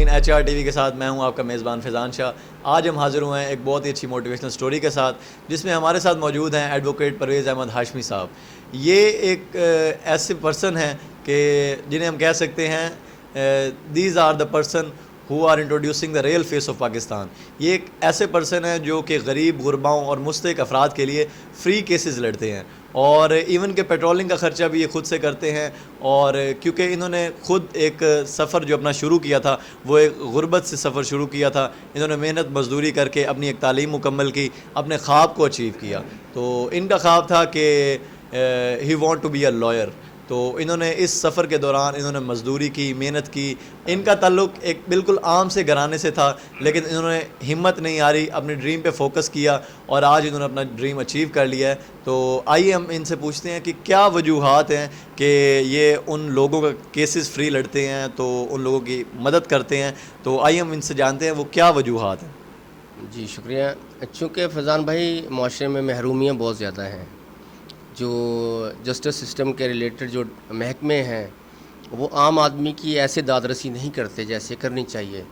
ناظرین، HRTV کے ساتھ میں ہوں آپ کا میزبان فیضان شاہ۔ آج ہم حاضر ہوئے ہیں ایک بہت ہی اچھی موٹیویشنل سٹوری کے ساتھ، جس میں ہمارے ساتھ موجود ہیں ایڈوکیٹ پرویز احمد ہاشمی صاحب۔ یہ ایک ایسے پرسن ہیں کہ جنہیں ہم کہہ سکتے ہیں these are the person who are introducing the real face of Pakistan. یہ ایک ایسے پرسن ہیں جو کہ غریب، غرباؤں اور مستحق افراد کے لیے فری کیسز لڑتے ہیں، اور ایون کہ پیٹرولنگ کا خرچہ بھی یہ خود سے کرتے ہیں۔ اور کیونکہ انہوں نے خود ایک سفر جو اپنا شروع کیا تھا وہ ایک غربت سے سفر شروع کیا تھا، انہوں نے محنت مزدوری کر کے اپنی ایک تعلیم مکمل کی، اپنے خواب کو اچیو کیا۔ تو ان کا خواب تھا کہ he want to be a liar. تو انہوں نے اس سفر کے دوران انہوں نے مزدوری کی، محنت کی۔ ان کا تعلق ایک بالکل عام سے گھرانے سے تھا، لیکن انہوں نے ہمت نہیں ہاری، اپنے ڈریم پہ فوکس کیا، اور آج انہوں نے اپنا ڈریم اچیو کر لیا ہے۔ تو آئیے ہم ان سے پوچھتے ہیں کہ کیا وجوہات ہیں کہ یہ ان لوگوں کا کیسز فری لڑتے ہیں، تو ان لوگوں کی مدد کرتے ہیں۔ تو آئیے ہم ان سے جانتے ہیں وہ کیا وجوہات ہیں۔ جی شکریہ۔ چونکہ فیضان بھائی، معاشرے میں محرومیاں بہت زیادہ ہیں۔ جو جسٹس سسٹم کے ریلیٹڈ جو محکمے ہیں وہ عام آدمی کی ایسے داد رسی نہیں کرتے جیسے کرنی چاہیے۔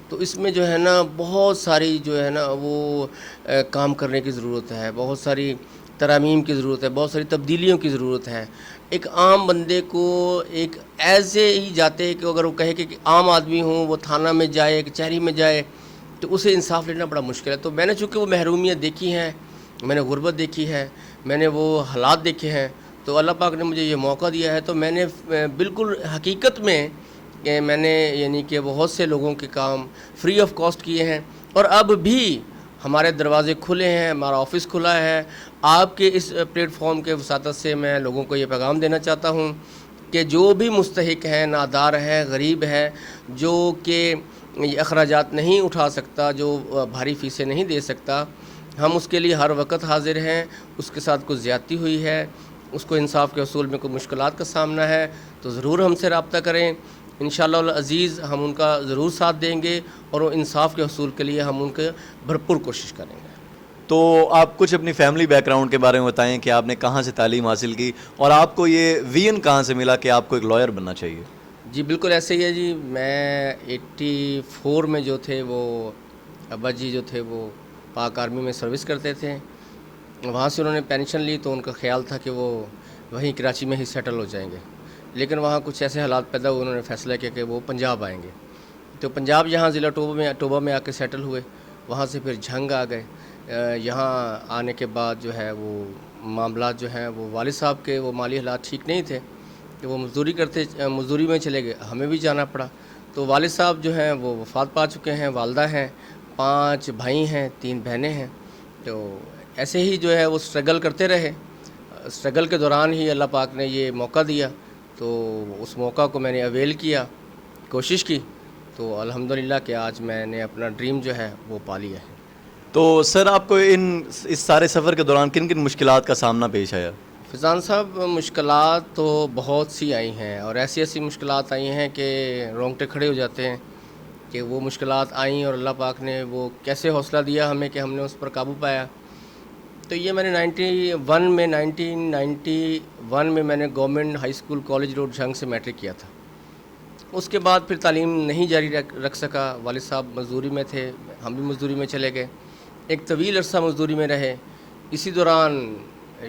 تو اس میں جو ہے نا بہت ساری جو ہے نا وہ کام کرنے کی ضرورت ہے، بہت ساری ترامیم کی ضرورت ہے، بہت ساری تبدیلیوں کی ضرورت ہے۔ ایک عام بندے کو ایک ایسے ہی جاتے کہ اگر وہ کہے کہ عام آدمی ہوں، وہ تھانہ میں جائے، کچہری میں جائے، تو اسے انصاف لینا بڑا مشکل ہے۔ تو میں نے چونکہ وہ محرومیت دیکھی ہیں، میں نے غربت دیکھی ہے، میں نے وہ حالات دیکھے ہیں، تو اللہ پاک نے مجھے یہ موقع دیا ہے۔ تو میں نے بالکل حقیقت میں میں نے یعنی کہ بہت سے لوگوں کے کام فری آف کاسٹ کیے ہیں، اور اب بھی ہمارے دروازے کھلے ہیں، ہمارا آفس کھلا ہے۔ آپ کے اس پلیٹ فارم کے وساطت سے میں لوگوں کو یہ پیغام دینا چاہتا ہوں کہ جو بھی مستحق ہیں، نادار ہے، غریب ہے، جو کہ اخراجات نہیں اٹھا سکتا، جو بھاری فیسیں نہیں دے سکتا، ہم اس کے لیے ہر وقت حاضر ہیں۔ اس کے ساتھ کچھ زیادتی ہوئی ہے، اس کو انصاف کے حصول میں کوئی مشکلات کا سامنا ہے، تو ضرور ہم سے رابطہ کریں۔ انشاءاللہ العزیز ہم ان کا ضرور ساتھ دیں گے، اور وہ انصاف کے حصول کے لیے ہم ان کے بھرپور کوشش کریں گے۔ تو آپ کچھ اپنی فیملی بیک گراؤنڈ کے بارے میں بتائیں کہ آپ نے کہاں سے تعلیم حاصل کی، اور آپ کو یہ ویژن کہاں سے ملا کہ آپ کو ایک لائر بننا چاہیے؟ جی بالکل ایسے ہی ہے جی۔ میں 84 میں جو تھے وہ ابا جی جو تھے وہ پاک آرمی میں سروس کرتے تھے، وہاں سے انہوں نے پینشن لی، تو ان کا خیال تھا کہ وہ وہیں کراچی میں ہی سیٹل ہو جائیں گے، لیکن وہاں کچھ ایسے حالات پیدا ہوئے، انہوں نے فیصلہ کیا کہ وہ پنجاب آئیں گے۔ تو پنجاب یہاں ضلع ٹوبہ میں آ کے سیٹل ہوئے، وہاں سے پھر جھنگ آ گئے۔ یہاں آنے کے بعد جو ہے وہ معاملات جو ہیں وہ والد صاحب کے وہ مالی حالات ٹھیک نہیں تھے کہ وہ مزدوری میں چلے گئے، ہمیں بھی جانا پڑا۔ تو والد صاحب جو ہیں وہ وفات پا چکے ہیں، والدہ ہیں، 5 بھائی ہیں، 3 بہنیں ہیں۔ تو ایسے ہی جو ہے وہ سٹرگل کرتے رہے۔ سٹرگل کے دوران ہی اللہ پاک نے یہ موقع دیا، تو اس موقع کو میں نے اویل کیا، کوشش کی، تو الحمدللہ کہ آج میں نے اپنا ڈریم جو ہے وہ پا لیا ہے۔ تو سر، آپ کو اس سارے سفر کے دوران کن کن مشکلات کا سامنا پیش آیا؟ فیضان صاحب، مشکلات تو بہت سی آئی ہیں، اور ایسی مشکلات آئی ہیں کہ رونگٹے کھڑے ہو جاتے ہیں کہ وہ مشکلات آئیں، اور اللہ پاک نے وہ کیسے حوصلہ دیا ہمیں کہ ہم نے اس پر قابو پایا۔ تو یہ میں نے 1991 میں میں نے government high school college road Jhang سے میٹرک کیا تھا۔ اس کے بعد پھر تعلیم نہیں جاری رکھ سکا، والد صاحب مزدوری میں تھے، ہم بھی مزدوری میں چلے گئے، ایک طویل عرصہ مزدوری میں رہے۔ اسی دوران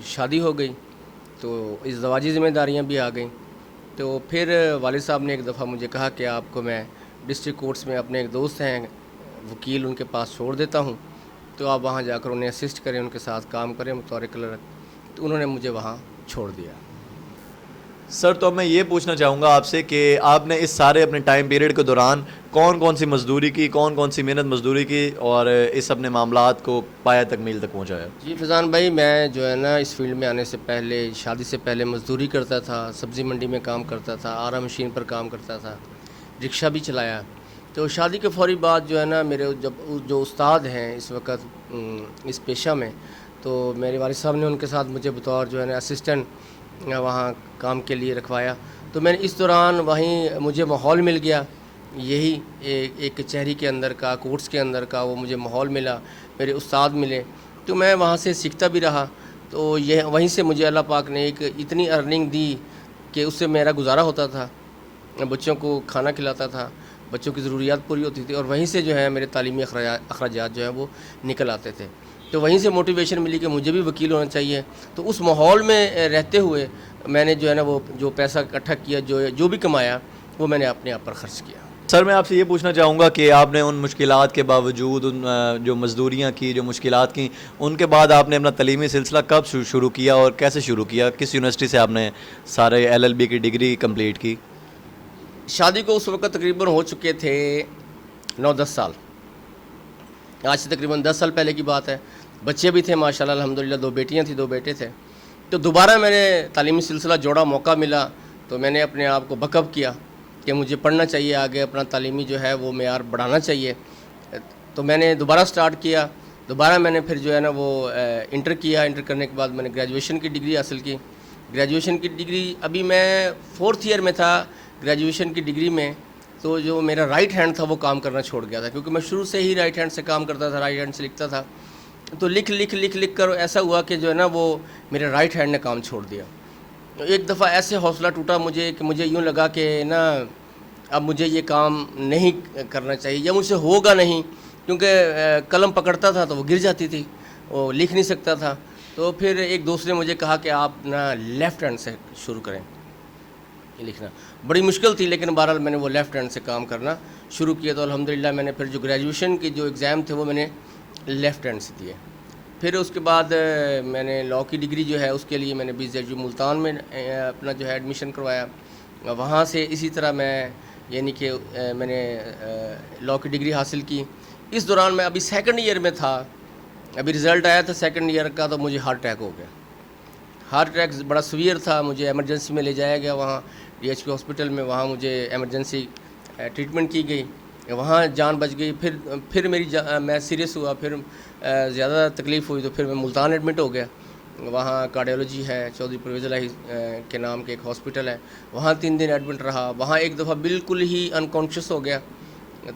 شادی ہو گئی، تو ازدواجی ذمہ داریاں بھی آ گئیں۔ تو پھر والد صاحب نے ایک دفعہ مجھے کہا کہ آپ کو میں ڈسٹرکٹ کورٹس میں اپنے ایک دوست ہیں وکیل، ان کے پاس چھوڑ دیتا ہوں، تو آپ وہاں جا کر انہیں اسسٹ کریں، ان کے ساتھ کام کریں بطور کلرک۔ تو انہوں نے مجھے وہاں چھوڑ دیا۔ سر، تو میں یہ پوچھنا چاہوں گا آپ سے کہ آپ نے اس سارے اپنے ٹائم پیریڈ کے دوران کون کون سی مزدوری کی، کون کون سی محنت مزدوری کی، اور اس اپنے معاملات کو پایہ تکمیل تک پہنچایا؟ جی فیضان بھائی، میں جو ہے نا اس فیلڈ میں آنے سے پہلے، شادی سے پہلے مزدوری کرتا تھا، سبزی منڈی میں کام کرتا تھا، آرا مشین پر کام کرتا تھا، رکشہ بھی چلایا۔ تو شادی کے فوری بعد جو ہے نا میرے جو استاد ہیں اس وقت اس پیشہ میں، تو میرے والد صاحب نے ان کے ساتھ مجھے بطور جو ہے نا اسسٹنٹ وہاں کام کے لیے رکھوایا۔ تو میں نے اس دوران وہیں مجھے ماحول مل گیا، یہی ایک کچہری کے اندر کا، کورٹس کے اندر کا وہ مجھے ماحول ملا، میرے استاد ملے، تو میں وہاں سے سیکھتا بھی رہا۔ تو یہ وہیں سے مجھے اللہ پاک نے ایک اتنی ارننگ دی کہ اس سے میرا گزارا ہوتا تھا، بچوں کو کھانا کھلاتا تھا، بچوں کی ضروریات پوری ہوتی تھی، اور وہیں سے جو ہے میرے تعلیمی اخراجات جو ہیں وہ نکل آتے تھے. تو وہیں سے موٹیویشن ملی کہ مجھے بھی وکیل ہونا چاہیے. تو اس ماحول میں رہتے ہوئے میں نے جو ہے نا وہ جو پیسہ اکٹھا کیا، جو بھی کمایا وہ میں نے اپنے آپ پر خرچ کیا. سر میں آپ سے یہ پوچھنا چاہوں گا کہ آپ نے ان مشکلات کے باوجود، ان جو مزدوریاں کی، جو مشکلات کی، ان کے بعد آپ نے اپنا تعلیمی سلسلہ کب شروع کیا اور کیسے شروع کیا؟ کس یونیورسٹی سے آپ نے سارے LLB کی ڈگری کمپلیٹ کی؟ شادی کو اس وقت تقریباً ہو چکے تھے 9-10 سال. آج سے تقریباً 10 سال پہلے کی بات ہے. بچے بھی تھے ماشاءاللہ الحمدللہ، 2 بیٹیاں تھیں 2 بیٹے تھے. تو دوبارہ میں نے تعلیمی سلسلہ جوڑا، موقع ملا تو میں نے اپنے آپ کو بیک اپ کیا کہ مجھے پڑھنا چاہیے، آگے اپنا تعلیمی جو ہے وہ معیار بڑھانا چاہیے. تو میں نے دوبارہ سٹارٹ کیا. دوبارہ میں نے پھر جو ہے نا وہ انٹر کیا. انٹر کرنے کے بعد میں نے گریجویشن کی ڈگری حاصل کی. گریجویشن کی ڈگری ابھی میں 4th ایئر میں تھا گریجویشن کی ڈگری میں. تو جو میرا رائٹ ہینڈ تھا وہ کام کرنا چھوڑ گیا تھا، کیونکہ میں شروع سے ہی رائٹ ہینڈ سے کام کرتا تھا، رائٹ ہینڈ سے لکھتا تھا. تو لکھ کر ایسا ہوا کہ جو ہے نا وہ میرے رائٹ ہینڈ نے کام چھوڑ دیا. ایک دفعہ ایسے حوصلہ ٹوٹا مجھے کہ مجھے یوں لگا کہ نا اب مجھے یہ کام نہیں کرنا چاہیے یا مجھ سے ہوگا نہیں، کیونکہ قلم پکڑتا تھا تو وہ گر جاتی تھی، وہ لکھ نہیں سکتا تھا. تو پھر ایک دوست نے مجھے کہا کہ آپ نا لیفٹ ہینڈ سے شروع کریں لکھنا. بڑی مشکل تھی لیکن بہرحال میں نے وہ لیفٹ ہینڈ سے کام کرنا شروع کیا. تو الحمدللہ میں نے پھر جو گریجویشن کے جو ایگزام تھے وہ میں نے لیفٹ ہینڈ سے دیے. پھر اس کے بعد میں نے لاء کی ڈگری جو ہے اس کے لیے میں نے BZU ملتان میں اپنا جو ہے ایڈمیشن کروایا. وہاں سے اسی طرح میں یعنی کہ میں نے لاء کی ڈگری حاصل کی. اس دوران میں ابھی 2nd ایئر میں تھا، ابھی رزلٹ آیا تھا 2nd ایئر کا، تو مجھے ہارٹ اٹیک ہو گیا. ہارٹ اٹیک بڑا سویئر تھا. مجھے ایمرجنسی میں لے جایا گیا وہاں DHK ہاسپٹل میں. وہاں مجھے ایمرجنسی ٹریٹمنٹ کی گئی، وہاں جان بچ گئی. پھر میں سیریس ہوا، پھر زیادہ تکلیف ہوئی تو پھر میں ملتان ایڈمٹ ہو گیا. وہاں کارڈیولوجی ہے، چودھری پرویز الہی کے نام کے ایک ہاسپٹل ہے، وہاں 3 دن ایڈمٹ رہا. وہاں ایک دفعہ بالکل ہی انکانشیس ہو گیا.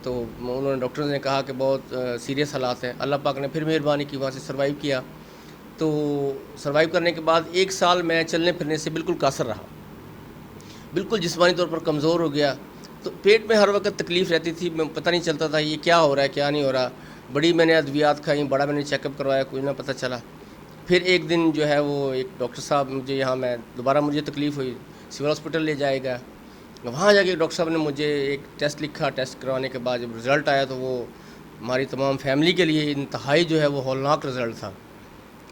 تو انہوں نے ڈاکٹرز نے کہا کہ بہت سیریس حالات ہیں. اللہ پاک نے پھر مہربانی کی، وہاں سے سروائیو کیا. تو سروائیو کرنے کے بعد 1 سال میں چلنے پھرنے سے بالکل قاصر رہا، بالکل جسمانی طور پر کمزور ہو گیا. تو پیٹ میں ہر وقت تکلیف رہتی تھی، میں پتہ نہیں چلتا تھا یہ کیا ہو رہا ہے کیا نہیں ہو رہا. بڑی میں نے ادویات کھائیں، بڑا میں نے چیک اپ کروایا، کوئی نہ پتہ چلا. پھر ایک دن جو ہے وہ ایک ڈاکٹر صاحب میں دوبارہ مجھے تکلیف ہوئی، سول ہاسپٹل لے جائے گا. وہاں جا کے ڈاکٹر صاحب نے مجھے ایک ٹیسٹ لکھا. ٹیسٹ کروانے کے بعد جب رزلٹ آیا تو وہ ہماری تمام فیملی کے لیے انتہائی جو ہے وہ ہولناک رزلٹ تھا.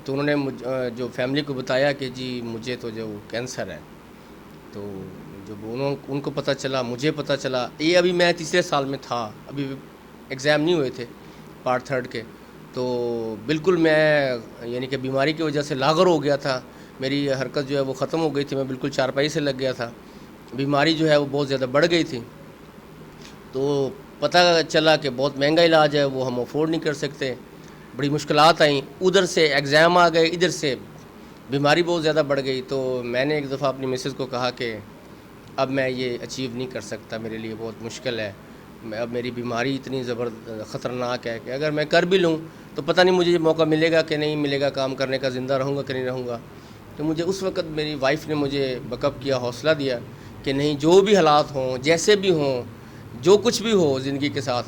تو انہوں نے جو فیملی کو بتایا کہ جی مجھے تو جو کینسر ہے. تو جب ان کو پتہ چلا، مجھے پتہ چلا، یہ ابھی میں 3رے سال میں تھا، ابھی ایگزام نہیں ہوئے تھے پارٹ 3rd کے. تو بالکل میں یعنی کہ بیماری کی وجہ سے لاغر ہو گیا تھا. میری حرکت جو ہے وہ ختم ہو گئی تھی، میں بالکل چارپائی سے لگ گیا تھا. بیماری جو ہے وہ بہت زیادہ بڑھ گئی تھی. تو پتہ چلا کہ بہت مہنگا علاج ہے، وہ ہم افورڈ نہیں کر سکتے. بڑی مشکلات آئیں، ادھر سے ایگزام آ گئے، ادھر سے بیماری بہت زیادہ بڑھ گئی. تو میں نے ایک دفعہ اپنی مسز کو کہا کہ اب میں یہ اچیو نہیں کر سکتا، میرے لیے بہت مشکل ہے. اب میری بیماری اتنی خطرناک ہے کہ اگر میں کر بھی لوں تو پتہ نہیں مجھے یہ موقع ملے گا کہ نہیں ملے گا کام کرنے کا، زندہ رہوں گا کہ نہیں رہوں گا. تو مجھے اس وقت میری وائف نے مجھے بیک اپ کیا، حوصلہ دیا کہ نہیں، جو بھی حالات ہوں، جیسے بھی ہوں، جو کچھ بھی ہو زندگی کے ساتھ،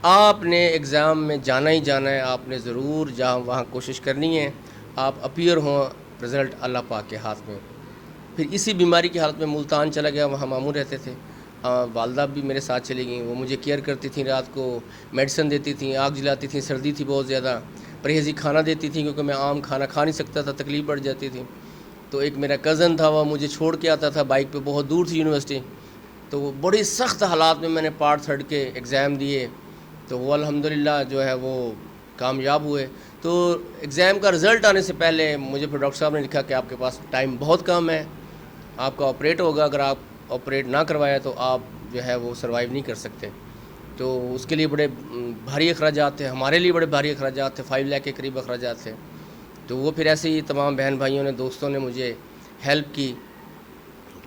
آپ نے ایگزام میں جانا ہی جانا ہے. آپ نے ضرور وہاں کوشش کرنی ہے. آپ اپیئر ہوں، رزلٹ اللہ پاک کے ہاتھ میں. پھر اسی بیماری کی حالت میں ملتان چلا گیا، وہاں ماموں رہتے تھے. والدہ بھی میرے ساتھ چلی گئیں، وہ مجھے کیئر کرتی تھیں، رات کو میڈیسن دیتی تھیں، آگ جلاتی تھیں، سردی تھی بہت زیادہ، پرہیزی کھانا دیتی تھیں کیونکہ میں عام کھانا کھا نہیں سکتا تھا، تکلیف بڑھ جاتی تھی. تو ایک میرا کزن تھا، وہ مجھے چھوڑ کے آتا تھا بائک پہ، بہت دور تھی یونیورسٹی. تو وہ بڑی سخت حالات میں میں نے پارٹ 3rd کے ایگزام دیے. تو وہ الحمدللہ جو ہے وہ کامیاب ہوئے. تو ایگزام کا رزلٹ آنے سے پہلے مجھے پھر ڈاکٹر صاحب نے لکھا کہ آپ کے پاس ٹائم بہت کم ہے، آپ کا آپریٹ ہوگا، اگر آپ آپریٹ نہ کروایا تو آپ جو ہے وہ سروائیو نہیں کر سکتے. تو اس کے لیے بڑے بھاری اخراجات تھے، ہمارے لیے بڑے بھاری اخراجات تھے، 5 لاکھ کے قریب اخراجات تھے. تو وہ پھر ایسے ہی تمام بہن بھائیوں نے، دوستوں نے مجھے ہیلپ کی،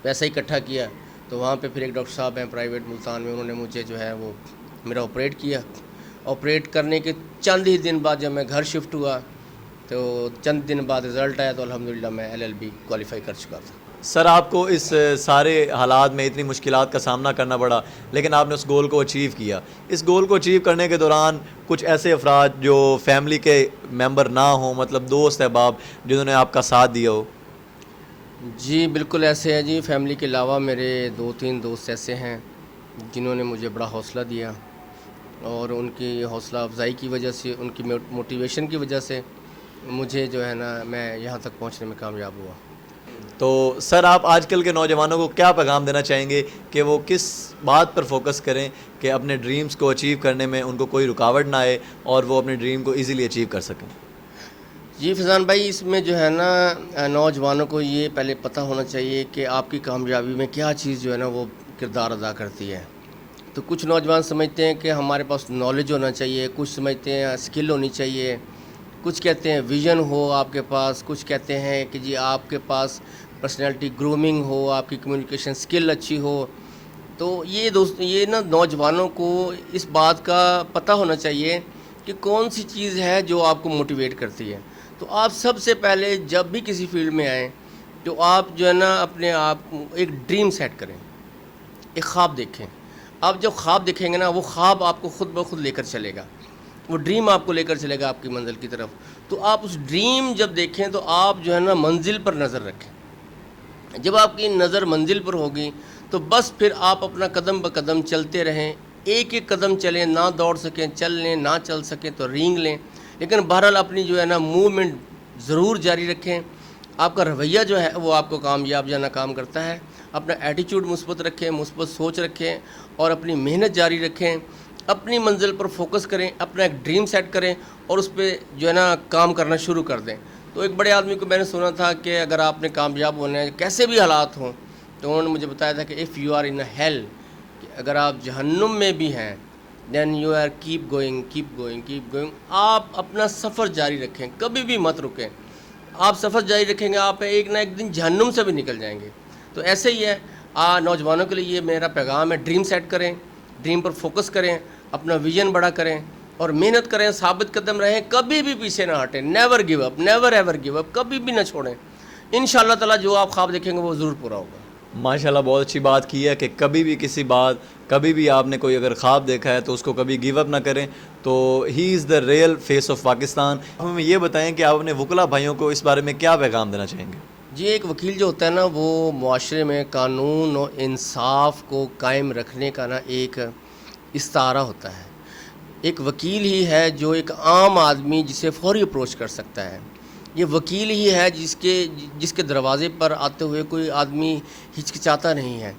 پیسہ اکٹھا کیا. تو وہاں پہ پھر ایک ڈاکٹر صاحب ہیں پرائیویٹ ملتان میں، انہوں نے مجھے جو ہے وہ میرا آپریٹ کیا. آپریٹ کرنے کے چند ہی دن بعد جب میں گھر شفٹ ہوا تو چند دن بعد رزلٹ آیا تو الحمدللہ میں LLB کوالیفائی کر چکا تھا. سر آپ کو اس سارے حالات میں اتنی مشکلات کا سامنا کرنا پڑا لیکن آپ نے اس گول کو اچیو کیا. اس گول کو اچیو کرنے کے دوران کچھ ایسے افراد جو فیملی کے ممبر نہ ہوں, مطلب دوست احباب جنہوں نے آپ کا ساتھ دیا ہو؟ جی بالکل ایسے ہے جی. فیملی کے علاوہ میرے 2-3 دوست ایسے ہیں جنہوں نے مجھے بڑا حوصلہ دیا, اور ان کی حوصلہ افزائی کی وجہ سے, ان کی موٹیویشن کی وجہ سے مجھے جو ہے نا میں یہاں تک پہنچنے میں کامیاب ہوا. تو سر آپ آج کل کے نوجوانوں کو کیا پیغام دینا چاہیں گے کہ وہ کس بات پر فوکس کریں کہ اپنے ڈریمز کو اچیو کرنے میں ان کو کوئی رکاوٹ نہ آئے اور وہ اپنے ڈریم کو ایزیلی اچیو کر سکیں؟ جی فیضان بھائی, اس میں جو ہے نا نوجوانوں کو یہ پہلے پتہ ہونا چاہیے کہ آپ کی کامیابی میں کیا چیز جو ہے نا وہ کردار ادا کرتی ہے. تو کچھ نوجوان سمجھتے ہیں کہ ہمارے پاس نالج ہونا چاہیے, کچھ سمجھتے ہیں اسکل ہونی چاہیے, کچھ کہتے ہیں ویژن ہو آپ کے پاس, کچھ کہتے ہیں کہ جی آپ کے پاس پرسنالٹی گرومنگ ہو, آپ کی کمیونیکیشن اسکل اچھی ہو. تو یہ نا نوجوانوں کو اس بات کا پتہ ہونا چاہیے کہ کون سی چیز ہے جو آپ کو موٹیویٹ کرتی ہے. تو آپ سب سے پہلے جب بھی کسی فیلڈ میں آئیں تو آپ جو ہے نا اپنے آپ ایک ڈریم سیٹ کریں, ایک خواب دیکھیں. آپ جب خواب دیکھیں گے نا وہ خواب آپ کو خود بخود لے کر چلے گا, وہ ڈریم آپ کو لے کر چلے گا آپ کی منزل کی طرف. تو آپ اس ڈریم جب دیکھیں تو آپ جو ہے نا منزل پر نظر رکھیں. جب آپ کی نظر منزل پر ہوگی تو بس پھر آپ اپنا قدم بہ قدم چلتے رہیں, ایک ایک قدم چلیں, نہ دوڑ سکیں چل لیں, نہ چل سکیں تو رینگ لیں, لیکن بہرحال اپنی جو ہے نا موومنٹ ضرور جاری رکھیں. آپ کا رویہ جو ہے وہ آپ کو کامیاب یا ناکام کرتا ہے. اپنا ایٹیچیوڈ مثبت رکھیں, مثبت سوچ رکھیں اور اپنی محنت جاری رکھیں. اپنی منزل پر فوکس کریں, اپنا ایک ڈریم سیٹ کریں اور اس پہ جو ہے نا کام کرنا شروع کر دیں. تو ایک بڑے آدمی کو میں نے سنا تھا کہ اگر آپ نے کامیاب ہونا ہے کیسے بھی حالات ہوں, تو انہوں نے مجھے بتایا تھا کہ if you are in a hell, کہ اگر آپ جہنم میں بھی ہیں then you are keep going keep going keep going. آپ اپنا سفر جاری رکھیں, کبھی بھی مت رکیں. آپ سفر جاری رکھیں گے آپ ایک نہ ایک دن جہنم سے بھی نکل جائیں گے. تو ایسے ہی ہے نوجوانوں کے لیے یہ میرا پیغام ہے, ڈریم سیٹ کریں, ڈریم پر فوکس کریں, اپنا ویژن بڑا کریں اور محنت کریں, ثابت قدم رہیں, کبھی بھی پیچھے نہ ہٹیں. Never give up, never ever give up, کبھی بھی نہ چھوڑیں. انشاءاللہ تعالیٰ جو آپ خواب دیکھیں گے وہ ضرور پورا ہوگا. ماشاءاللہ بہت اچھی بات کی ہے کہ کبھی بھی کسی بات, کبھی بھی آپ نے کوئی اگر خواب دیکھا ہے تو اس کو کبھی گیو اپ نہ کریں. تو he is the real face of Pakistan. ہمیں یہ بتائیں کہ آپ اپنے وکلا بھائیوں کو اس بارے میں کیا پیغام دینا چاہیں گے؟ جی ایک وکیل جو ہوتا ہے نا وہ معاشرے میں قانون و انصاف کو قائم رکھنے کا نا ایک استعارہ ہوتا ہے. ایک وکیل ہی ہے جو ایک عام آدمی جسے فوری اپروچ کر سکتا ہے. یہ وکیل ہی ہے جس کے دروازے پر آتے ہوئے کوئی آدمی ہچکچاتا نہیں ہے.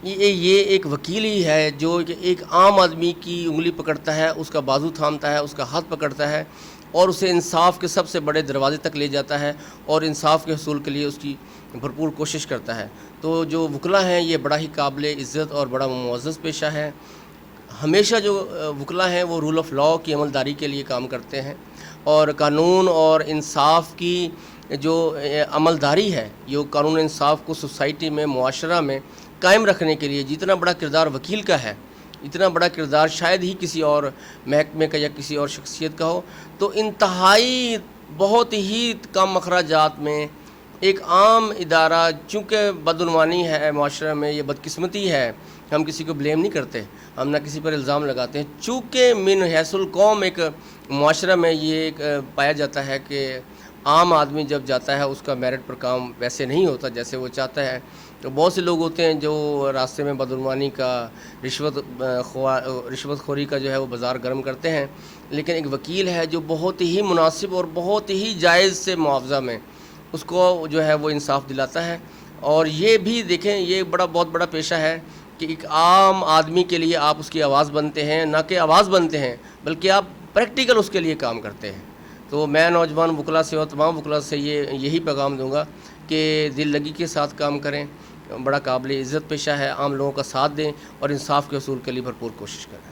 یہ ایک وکیل ہی ہے جو ایک عام آدمی کی انگلی پکڑتا ہے, اس کا بازو تھامتا ہے, اس کا ہاتھ پکڑتا ہے اور اسے انصاف کے سب سے بڑے دروازے تک لے جاتا ہے اور انصاف کے حصول کے لیے اس کی بھرپور کوشش کرتا ہے. تو جو وکلا ہیں یہ بڑا ہی قابل عزت اور بڑا معزز پیشہ ہے. ہمیشہ جو وکلا ہیں وہ رول آف لاء کی عملداری کے لیے کام کرتے ہیں اور قانون اور انصاف کی جو عملداری ہے, جو قانون انصاف کو سوسائٹی میں, معاشرہ میں قائم رکھنے کے لیے جتنا بڑا کردار وکیل کا ہے اتنا بڑا کردار شاید ہی کسی اور محکمے کا یا کسی اور شخصیت کا ہو. تو انتہائی بہت ہی کم اخراجات میں ایک عام ادارہ, چونکہ بدعنوانی ہے معاشرے میں, یہ بدقسمتی ہے, ہم کسی کو بلیم نہیں کرتے, ہم نہ کسی پر الزام لگاتے ہیں, چونکہ من حیث القوم ایک معاشرہ میں یہ ایک پایا جاتا ہے کہ عام آدمی جب جاتا ہے اس کا میرٹ پر کام ویسے نہیں ہوتا جیسے وہ چاہتا ہے. تو بہت سے لوگ ہوتے ہیں جو راستے میں بدعنوانی کا, رشوت خوری کا جو ہے وہ بازار گرم کرتے ہیں, لیکن ایک وکیل ہے جو بہت ہی مناسب اور بہت ہی جائز سے معاوضہ میں اس کو جو ہے وہ انصاف دلاتا ہے. اور یہ بھی دیکھیں یہ بہت بڑا پیشہ ہے کہ ایک عام آدمی کے لیے آپ اس کی آواز بنتے ہیں, نہ کہ آواز بنتے ہیں بلکہ آپ پریکٹیکل اس کے لیے کام کرتے ہیں. تو میں نوجوان وکلا سے اور تمام وکلا سے یہی پیغام دوں گا کہ دل لگی کے ساتھ کام کریں, بڑا قابل عزت پیشہ ہے, عام لوگوں کا ساتھ دیں اور انصاف کے حصول کے لیے بھرپور کوشش کریں.